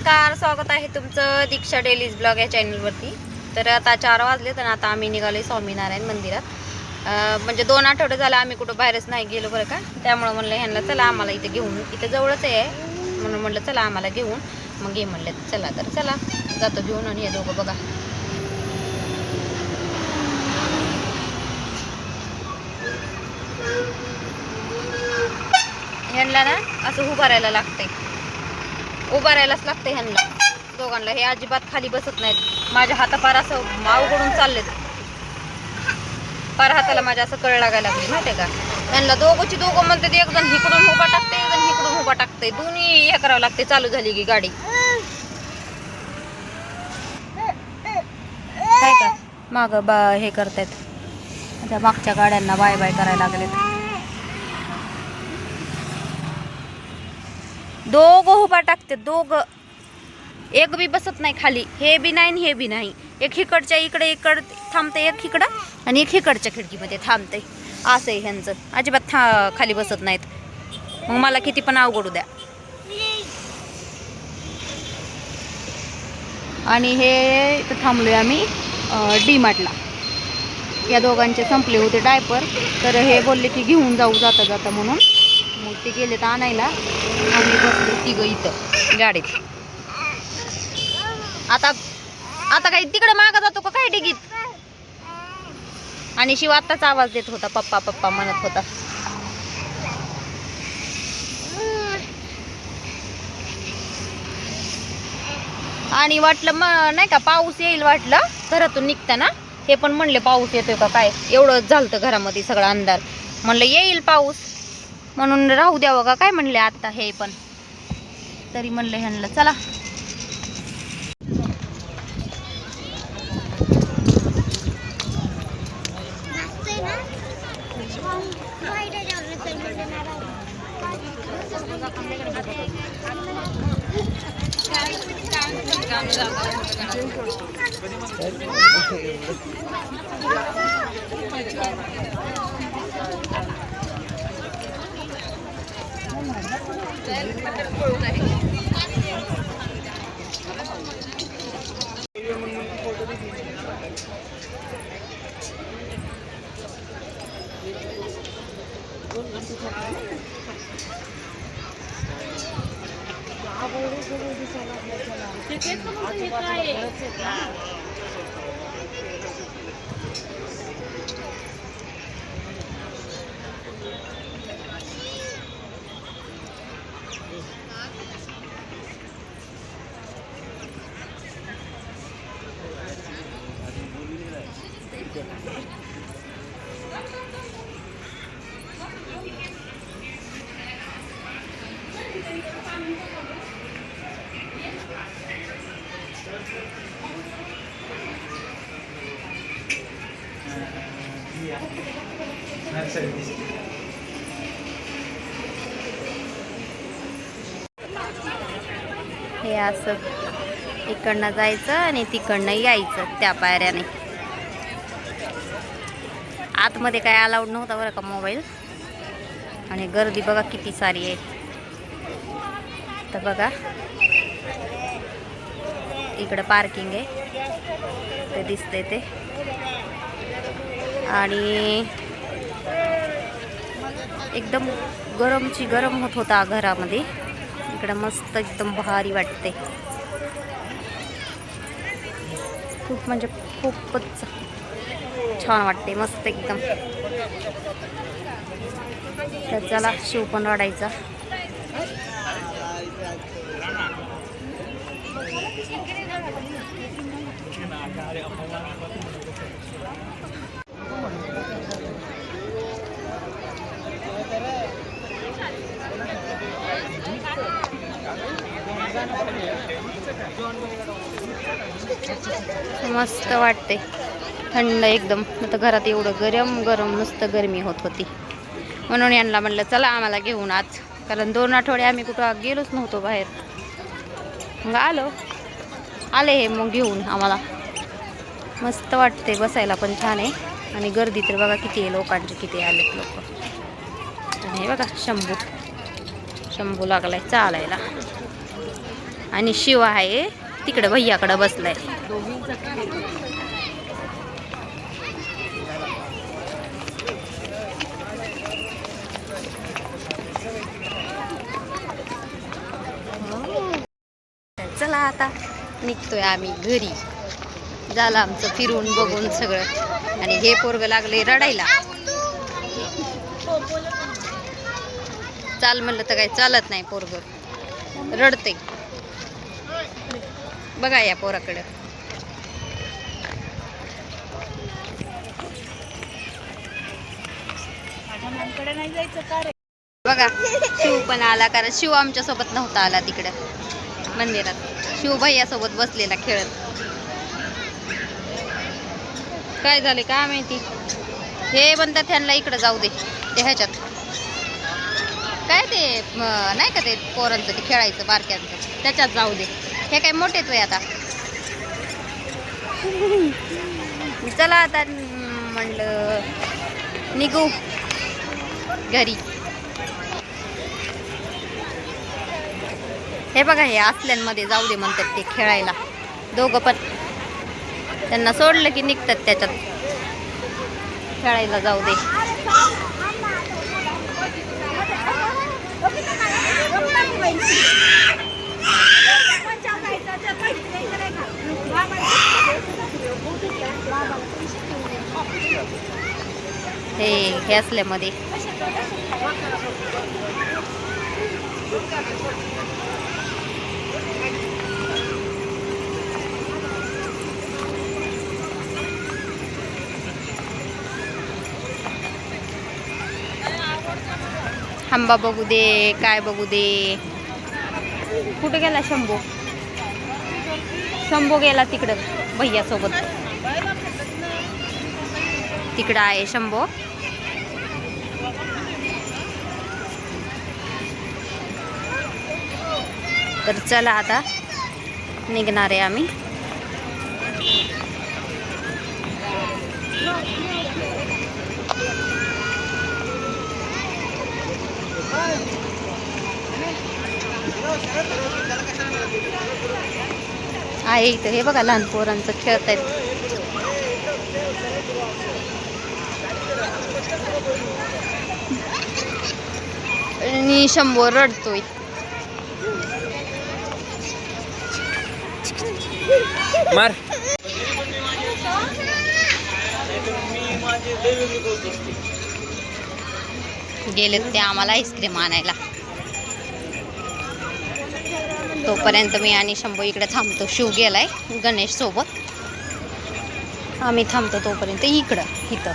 नमस्कार, स्वागत आहे तुमचं दीक्षा डेलीज ब्लॉग या चॅनलवरती। तर आता 4 वाजले तर आता आम्ही निघालोय स्वामीनारायण मंदिरात। म्हणजे 2 आठवडे झाले आम्ही कुठं बाहेरच नाही गेलो बरं का। त्यामुळे म्हणलं ह्यांना चला आम्हाला इथे घेऊन, इथे जवळच आहे म्हणून म्हणलं चला आम्हाला घेऊन, मग हे म्हणले चला तर चला जातो घेऊन। आणि हे दोघं बघा ह्यांना ना असं उभं राहायला लागतंय, उभं राहायलाच लागतंय ह्यांना दोघांना। हे अजिबात खाली बसत नाहीत। माझ्या हातापार असं मावगडून चाललेत, पार हाताला माझ्या असं कळ लागायला लागली माहिती आहे का। त्यांना दोघंची दोघं म्हणतात, एक जण इकडून उभा टाकते, एक जण इकडून उभा टाकते, दोन्ही हे करावं लागते चालू झाली की गाडी काय का माग हे करतायत। त्या मागच्या गाड्यांना बाय बाय करायला लागलेत। दोघं उभा टाकते, दोघं एक बी बसत नाही खाली, हे बी नाही हे बी नाही। एक इकडच्या इकडे थांबते, एक इकडं आणि एक इकडच्या खिडकीमध्ये थांबते। असं आहे ह्यांचं, अजिबात खाली बसत नाहीत। मग मला किती पण अवघडू द्या। आणि हे इथं थांबलोय आम्ही डी मार्टला। या दोघांचे संपले होते डायपर, तर हे बोलले की घेऊन जाऊ जाता जाता म्हणून। मग ते गेले तर आणायला, आम्ही बसलो तिघं इथं गाडीत। आता काही तिकडे मागं जातो का काय डिगीत। आणि शिव आत्ताच आवाज देत होता, पप्पा पप्पा म्हणत होता। आणि वाटलं नाही का पाऊस येईल, वाटलं घरातून निघताना हे पण म्हणले पाऊस येतोय का काय, एवढं झालतं घरामध्ये सगळा अंधार। म्हणलं येईल पाऊस म्हणून राहू द्यावं का काय म्हणले आता हे पण। तरी म्हणलं ह्यांना चला। हे असं इकडनं जायचं आणि तिकडनं यायचं त्या पायऱ्याने। आतमध्ये काय अलाउड नव्हता बरं का मोबाईल। आणि गर्दी बघा किती सारी आहे। तर बघा इकडं पार्किंग आहे, ते दिसतंय ते। आणि एकदम गरम होत होता घरामध्ये, इकडं मस्त एकदम भारी वाटते। खूप म्हणजे खूपच छान वाटते, मस्त एकदम। तर चला शिव पण रडायचा। मस्त वाटते, थंड एकदम। आता घरात एवढं गरम नुसतं गरमी होत होती, म्हणून यांना म्हणलं चला आम्हाला घेऊन आज। कारण 2 आठवडे आम्ही कुठं गेलोच नव्हतो बाहेर। मग आले हे मग घेऊन आम्हाला। मस्त वाटते, बसायला पण छान आहे। आणि गर्दी तर बघा किती आहे, लोकांचे किती आलेत लोक। आणि हे बघा शंभू लागलाय चालायला। आणि शिव आहे तिकडे भैयाकडे बसलाय. चला आता निघतोय आम्ही घरी. झालं आमचं फिरून बघून सगळं. आणि हे पोरग लागले रडायला. चाल म्हणलं तर काही चालत नाही, पोरग रडते. बघा या पोराकडे. बघा शिव पण आला, कारण शिव आमच्या सोबत नव्हता आला तिकडं मंदिरात. शिव भैया सोबत बसलेला खेळत. काय झाले काय माहिती. हे म्हणतात त्यांना इकडे जाऊ दे, ते ह्याच्यात काय ते नाही का ते पोरांचं ते खेळायचं बारक्यांचं, त्याच्यात जाऊ दे. हे काय मोठेच आहे आता. चला आता म्हणलं निघू घरी. हे बघा हे असल्यांमध्ये जाऊ दे म्हणतात ते खेळायला. दोघं पण त्यांना सोडलं की निघतात त्याच्यात खेळायला. जाऊ दे. हे असल्यामध्ये आंबा बघू दे, काय बघू दे. कुठे गेला शंभू? शंभू गेला तिकडं भैया सोबत. तिकडं आहे शंभू. तर चला आता निघणार आहे आम्ही. आहे इथं हे बघा लहान पोरांचं खेळतायत. आणि शंभू रडतोय. मार गेलेत ते आम्हाला आईस्क्रीम आणायला. तोपर्यंत मी आणि शंभू इकडे थांबतो. शिव गेलाय गणेश सोबत. आम्ही थांबतो तोपर्यंत इकडं इथं.